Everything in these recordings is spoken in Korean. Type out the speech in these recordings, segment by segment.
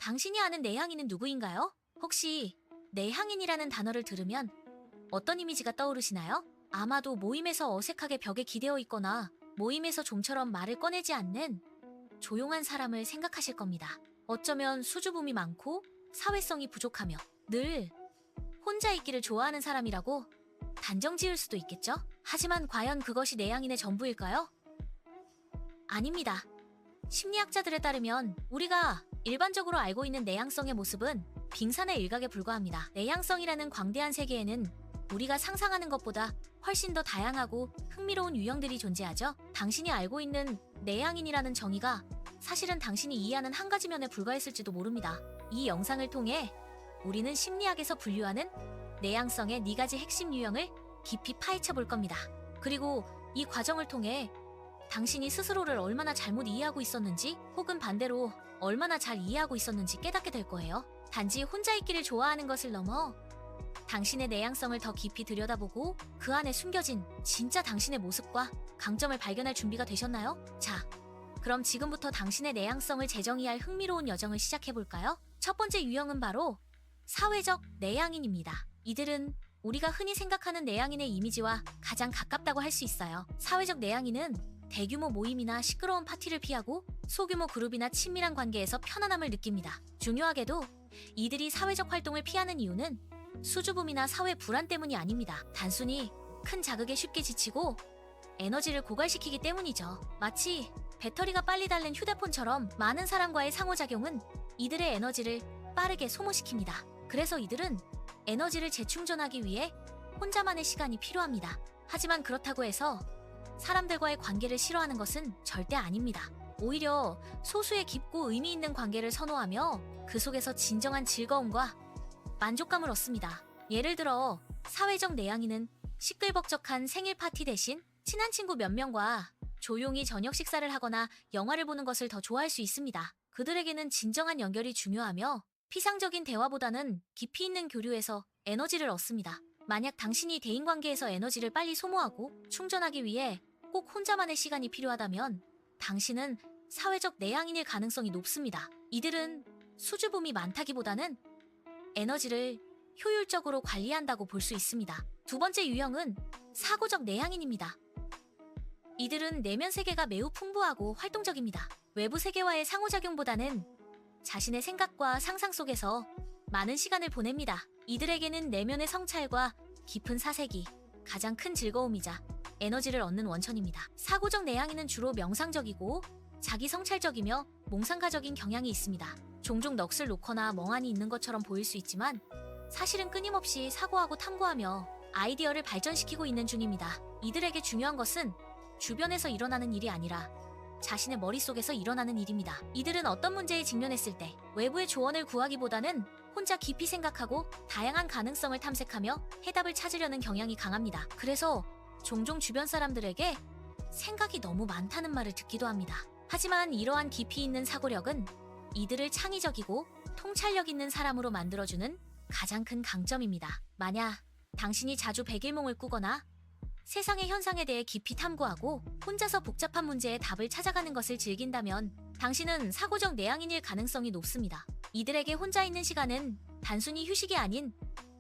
당신이 아는 내향인은 누구인가요? 혹시 내향인이라는 단어를 들으면 어떤 이미지가 떠오르시나요? 아마도 모임에서 어색하게 벽에 기대어 있거나 모임에서 좀처럼 말을 꺼내지 않는 조용한 사람을 생각하실 겁니다. 어쩌면 수줍음이 많고 사회성이 부족하며 늘 혼자 있기를 좋아하는 사람이라고 단정 지을 수도 있겠죠? 하지만 과연 그것이 내향인의 전부일까요? 아닙니다. 심리학자들에 따르면 우리가 일반적으로 알고 있는 내향성의 모습은 빙산의 일각에 불과합니다. 내향성이라는 광대한 세계에는 우리가 상상하는 것보다 훨씬 더 다양하고 흥미로운 유형들이 존재하죠. 당신이 알고 있는 내향인이라는 정의가 사실은 당신이 이해하는 한 가지 면에 불과했을지도 모릅니다. 이 영상을 통해 우리는 심리학에서 분류하는 내향성의 4가지 핵심 유형을 깊이 파헤쳐 볼 겁니다. 그리고 이 과정을 통해 당신이 스스로를 얼마나 잘못 이해하고 있었는지 혹은 반대로 얼마나 잘 이해하고 있었는지 깨닫게 될 거예요. 단지 혼자 있기를 좋아하는 것을 넘어 당신의 내향성을 더 깊이 들여다보고 그 안에 숨겨진 진짜 당신의 모습과 강점을 발견할 준비가 되셨나요? 자, 그럼 지금부터 당신의 내향성을 재정의할 흥미로운 여정을 시작해볼까요? 첫 번째 유형은 바로 사회적 내향인입니다. 이들은 우리가 흔히 생각하는 내향인의 이미지와 가장 가깝다고 할 수 있어요. 사회적 내향인은 대규모 모임이나 시끄러운 파티를 피하고 소규모 그룹이나 친밀한 관계에서 편안함을 느낍니다. 중요하게도 이들이 사회적 활동을 피하는 이유는 수줍음이나 사회 불안 때문이 아닙니다. 단순히 큰 자극에 쉽게 지치고 에너지를 고갈시키기 때문이죠. 마치 배터리가 빨리 닳는 휴대폰처럼 많은 사람과의 상호작용은 이들의 에너지를 빠르게 소모시킵니다. 그래서 이들은 에너지를 재충전하기 위해 혼자만의 시간이 필요합니다. 하지만 그렇다고 해서 사람들과의 관계를 싫어하는 것은 절대 아닙니다. 오히려 소수의 깊고 의미 있는 관계를 선호하며 그 속에서 진정한 즐거움과 만족감을 얻습니다. 예를 들어 사회적 내향인은 시끌벅적한 생일 파티 대신 친한 친구 몇 명과 조용히 저녁 식사를 하거나 영화를 보는 것을 더 좋아할 수 있습니다. 그들에게는 진정한 연결이 중요하며 피상적인 대화보다는 깊이 있는 교류에서 에너지를 얻습니다. 만약 당신이 대인관계에서 에너지를 빨리 소모하고 충전하기 위해 꼭 혼자만의 시간이 필요하다면 당신은 사회적 내향인일 가능성이 높습니다. 이들은 수줍음이 많다기보다는 에너지를 효율적으로 관리한다고 볼 수 있습니다. 두 번째 유형은 사고적 내향인입니다. 이들은 내면 세계가 매우 풍부하고 활동적입니다. 외부 세계와의 상호작용보다는 자신의 생각과 상상 속에서 많은 시간을 보냅니다. 이들에게는 내면의 성찰과 깊은 사색이 가장 큰 즐거움이자 에너지를 얻는 원천입니다. 사고적 내향인은 주로 명상적이고 자기 성찰적이며 몽상가적인 경향이 있습니다. 종종 넋을 놓거나 멍하니 있는 것처럼 보일 수 있지만 사실은 끊임없이 사고하고 탐구하며 아이디어를 발전시키고 있는 중입니다. 이들에게 중요한 것은 주변에서 일어나는 일이 아니라 자신의 머릿속에서 일어나는 일입니다. 이들은 어떤 문제에 직면했을 때 외부의 조언을 구하기보다는 혼자 깊이 생각하고 다양한 가능성을 탐색하며 해답을 찾으려는 경향이 강합니다. 그래서 종종 주변 사람들에게 생각이 너무 많다는 말을 듣기도 합니다. 하지만 이러한 깊이 있는 사고력은 이들을 창의적이고 통찰력 있는 사람으로 만들어주는 가장 큰 강점입니다. 만약 당신이 자주 백일몽을 꾸거나 세상의 현상에 대해 깊이 탐구하고 혼자서 복잡한 문제에 답을 찾아가는 것을 즐긴다면 당신은 사고적 내향인일 가능성이 높습니다. 이들에게 혼자 있는 시간은 단순히 휴식이 아닌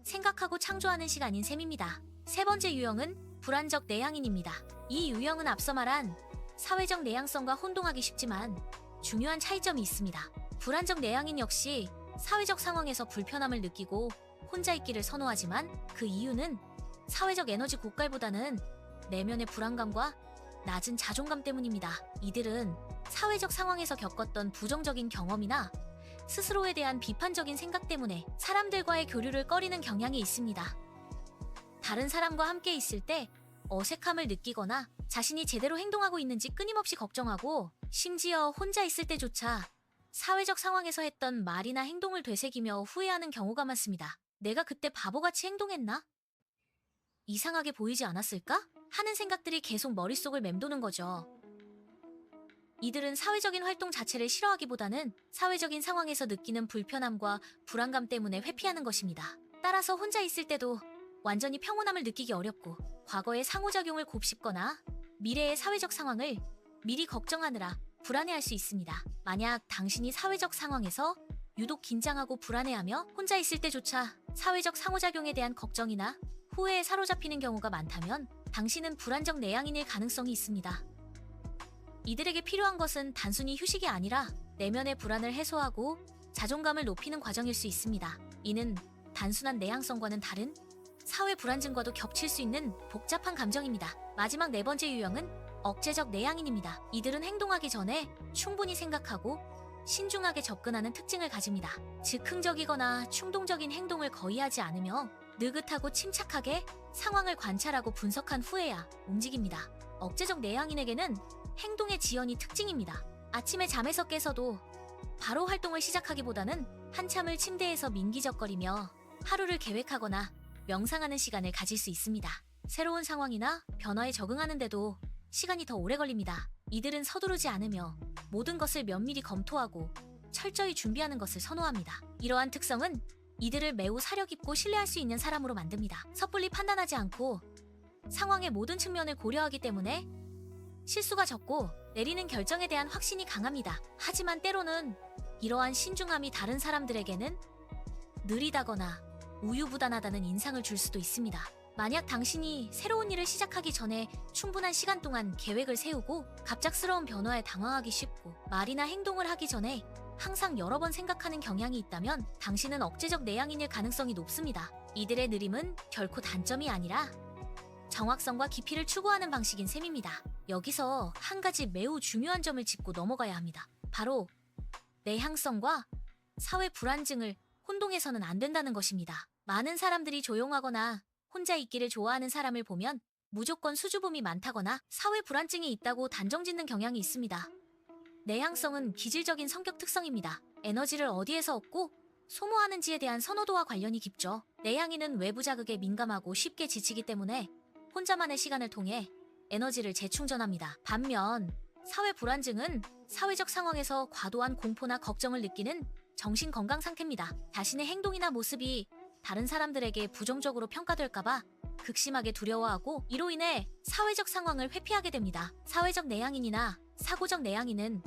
생각하고 창조하는 시간인 셈입니다. 세 번째 유형은 불안적 내향인입니다. 이 유형은 앞서 말한 사회적 내향성과 혼동하기 쉽지만 중요한 차이점이 있습니다. 불안적 내향인 역시 사회적 상황에서 불편함을 느끼고 혼자 있기를 선호하지만 그 이유는 사회적 에너지 고갈보다는 내면의 불안감과 낮은 자존감 때문입니다. 이들은 사회적 상황에서 겪었던 부정적인 경험이나 스스로에 대한 비판적인 생각 때문에 사람들과의 교류를 꺼리는 경향이 있습니다. 다른 사람과 함께 있을 때 어색함을 느끼거나 자신이 제대로 행동하고 있는지 끊임없이 걱정하고 심지어 혼자 있을 때조차 사회적 상황에서 했던 말이나 행동을 되새기며 후회하는 경우가 많습니다. 내가 그때 바보같이 행동했나? 이상하게 보이지 않았을까? 하는 생각들이 계속 머릿속을 맴도는 거죠. 이들은 사회적인 활동 자체를 싫어하기보다는 사회적인 상황에서 느끼는 불편함과 불안감 때문에 회피하는 것입니다. 따라서 혼자 있을 때도 완전히 평온함을 느끼기 어렵고 과거의 상호작용을 곱씹거나 미래의 사회적 상황을 미리 걱정하느라 불안해할 수 있습니다. 만약 당신이 사회적 상황에서 유독 긴장하고 불안해하며 혼자 있을 때조차 사회적 상호작용에 대한 걱정이나 후회에 사로잡히는 경우가 많다면 당신은 불안정 내향인일 가능성이 있습니다. 이들에게 필요한 것은 단순히 휴식이 아니라 내면의 불안을 해소하고 자존감을 높이는 과정일 수 있습니다. 이는 단순한 내향성과는 다른 사회 불안증과도 겹칠 수 있는 복잡한 감정입니다. 마지막 네 번째 유형은 억제적 내향인입니다. 이들은 행동하기 전에 충분히 생각하고 신중하게 접근하는 특징을 가집니다. 즉흥적이거나 충동적인 행동을 거의 하지 않으며 느긋하고 침착하게 상황을 관찰하고 분석한 후에야 움직입니다. 억제적 내향인에게는 행동의 지연이 특징입니다. 아침에 잠에서 깨서도 바로 활동을 시작하기보다는 한참을 침대에서 민기적거리며 하루를 계획하거나 명상하는 시간을 가질 수 있습니다. 새로운 상황이나 변화에 적응하는데도 시간이 더 오래 걸립니다. 이들은 서두르지 않으며 모든 것을 면밀히 검토하고 철저히 준비하는 것을 선호합니다. 이러한 특성은 이들을 매우 사려깊고 신뢰할 수 있는 사람으로 만듭니다. 섣불리 판단하지 않고 상황의 모든 측면을 고려하기 때문에 실수가 적고 내리는 결정에 대한 확신이 강합니다. 하지만 때로는 이러한 신중함이 다른 사람들에게는 느리다거나 우유부단하다는 인상을 줄 수도 있습니다. 만약 당신이 새로운 일을 시작하기 전에 충분한 시간 동안 계획을 세우고 갑작스러운 변화에 당황하기 쉽고 말이나 행동을 하기 전에 항상 여러 번 생각하는 경향이 있다면 당신은 억제적 내향인일 가능성이 높습니다. 이들의 느림은 결코 단점이 아니라 정확성과 깊이를 추구하는 방식인 셈입니다. 여기서 한 가지 매우 중요한 점을 짚고 넘어가야 합니다. 바로 내향성과 사회 불안증을 혼동해서는 안 된다는 것입니다. 많은 사람들이 조용하거나 혼자 있기를 좋아하는 사람을 보면 무조건 수줍음이 많다거나 사회 불안증이 있다고 단정짓는 경향이 있습니다. 내향성은 기질적인 성격 특성입니다. 에너지를 어디에서 얻고 소모하는지에 대한 선호도와 관련이 깊죠. 내향인은 외부 자극에 민감하고 쉽게 지치기 때문에 혼자만의 시간을 통해 에너지를 재충전합니다. 반면 사회 불안증은 사회적 상황에서 과도한 공포나 걱정을 느끼는 정신 건강 상태입니다. 자신의 행동이나 모습이 다른 사람들에게 부정적으로 평가될까봐 극심하게 두려워하고 이로 인해 사회적 상황을 회피하게 됩니다. 사회적 내향인이나 사고적 내향인은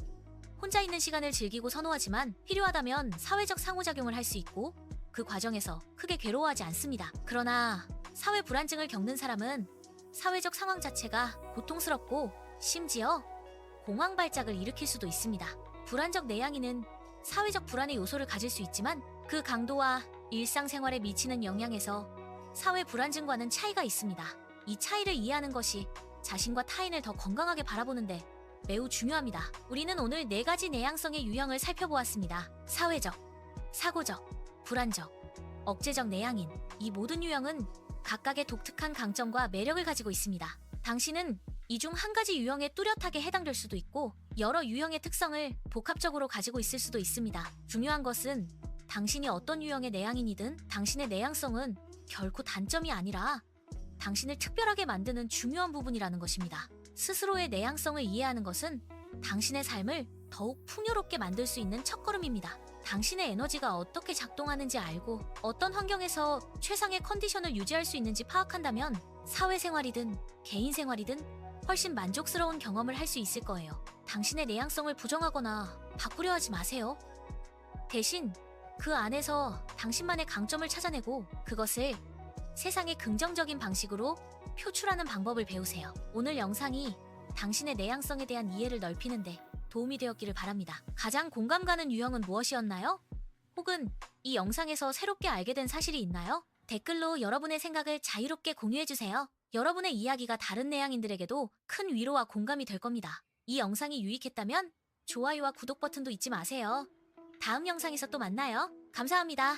혼자 있는 시간을 즐기고 선호하지만 필요하다면 사회적 상호작용을 할 수 있고 그 과정에서 크게 괴로워하지 않습니다. 그러나 사회 불안증을 겪는 사람은 사회적 상황 자체가 고통스럽고 심지어 공황 발작을 일으킬 수도 있습니다. 불안적 내향인은 사회적 불안의 요소를 가질 수 있지만 그 강도와 일상생활에 미치는 영향에서 사회 불안증과는 차이가 있습니다. 이 차이를 이해하는 것이 자신과 타인을 더 건강하게 바라보는데 매우 중요합니다. 우리는 오늘 4가지 내향성의 유형을 살펴보았습니다. 사회적, 사고적, 불안적, 억제적 내향인. 이 모든 유형은 각각의 독특한 강점과 매력을 가지고 있습니다. 당신은 이 중 한 가지 유형에 뚜렷하게 해당될 수도 있고 여러 유형의 특성을 복합적으로 가지고 있을 수도 있습니다. 중요한 것은 당신이 어떤 유형의 내향인이든 당신의 내향성은 결코 단점이 아니라 당신을 특별하게 만드는 중요한 부분이라는 것입니다. 스스로의 내향성을 이해하는 것은 당신의 삶을 더욱 풍요롭게 만들 수 있는 첫걸음입니다. 당신의 에너지가 어떻게 작동하는지 알고 어떤 환경에서 최상의 컨디션을 유지할 수 있는지 파악한다면 사회생활이든 개인생활이든 훨씬 만족스러운 경험을 할 수 있을 거예요. 당신의 내향성을 부정하거나 바꾸려 하지 마세요. 대신 그 안에서 당신만의 강점을 찾아내고 그것을 세상의 긍정적인 방식으로 표출하는 방법을 배우세요. 오늘 영상이 당신의 내향성에 대한 이해를 넓히는데 도움이 되었기를 바랍니다. 가장 공감 가는 유형은 무엇이었나요? 혹은 이 영상에서 새롭게 알게 된 사실이 있나요? 댓글로 여러분의 생각을 자유롭게 공유해주세요. 여러분의 이야기가 다른 내향인들에게도 큰 위로와 공감이 될 겁니다. 이 영상이 유익했다면 좋아요와 구독 버튼도 잊지 마세요. 다음 영상에서 또 만나요. 감사합니다.